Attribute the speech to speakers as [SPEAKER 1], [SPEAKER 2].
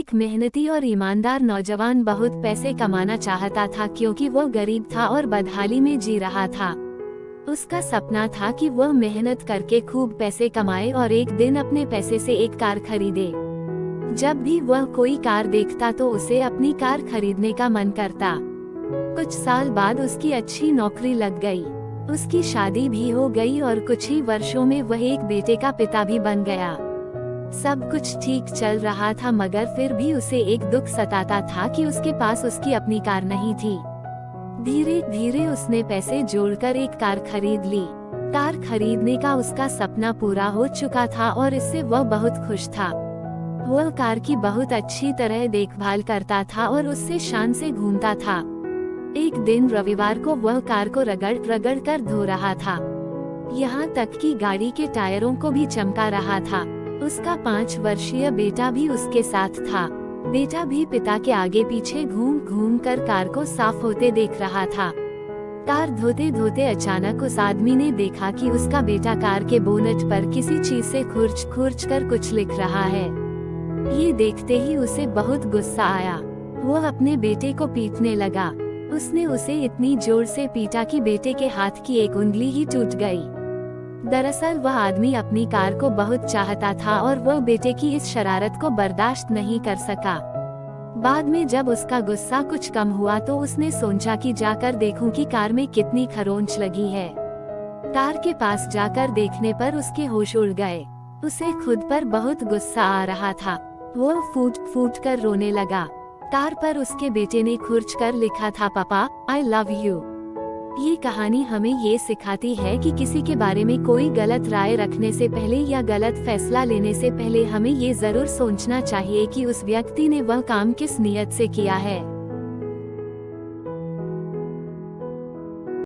[SPEAKER 1] एक मेहनती और ईमानदार नौजवान बहुत पैसे कमाना चाहता था क्योंकि वो गरीब था और बदहाली में जी रहा था। उसका सपना था कि वह मेहनत करके खूब पैसे कमाए और एक दिन अपने पैसे से एक कार खरीदे। जब भी वह कोई कार देखता तो उसे अपनी कार खरीदने का मन करता। कुछ साल बाद उसकी अच्छी नौकरी लग गई, उसकी शादी भी हो गई और कुछ ही वर्षों में वह एक बेटे का पिता भी बन गया। सब कुछ ठीक चल रहा था, मगर फिर भी उसे एक दुख सताता था कि उसके पास उसकी अपनी कार नहीं थी। धीरे धीरे उसने पैसे जोड़कर एक कार खरीद ली। कार खरीदने का उसका सपना पूरा हो चुका था और इससे वह बहुत खुश था। वह कार की बहुत अच्छी तरह देखभाल करता था और उससे शान से घूमता था। एक दिन रविवार को वह कार को रगड़ रगड़ कर धो रहा था, यहाँ तक कि गाड़ी के टायरों को भी चमका रहा था। उसका 5 वर्षीय बेटा भी उसके साथ था। बेटा भी पिता के आगे पीछे घूम घूम कर कार को साफ होते देख रहा था। कार धोते धोते अचानक उस आदमी ने देखा कि उसका बेटा कार के बोनट पर किसी चीज से खुरच खुरच कर कुछ लिख रहा है। ये देखते ही उसे बहुत गुस्सा आया। वह अपने बेटे को पीटने लगा। उसने उसे इतनी जोर से पीटा कि बेटे के हाथ की एक उंगली ही टूट गई। दरअसल वह आदमी अपनी कार को बहुत चाहता था और वह बेटे की इस शरारत को बर्दाश्त नहीं कर सका। बाद में जब उसका गुस्सा कुछ कम हुआ तो उसने सोचा कि जाकर देखूं कि कार में कितनी खरोंच लगी है। कार के पास जाकर देखने पर उसके होश उड़ गए। उसे खुद पर बहुत गुस्सा आ रहा था। वह फूट फूट कर रोने लगा। कार पर उसके बेटे ने खुरच कर लिखा था, पापा आई लव यू। ये कहानी हमें ये सिखाती है कि किसी के बारे में कोई गलत राय रखने से पहले या गलत फैसला लेने से पहले हमें ये जरूर सोचना चाहिए कि उस व्यक्ति ने वह काम किस नियत से किया है।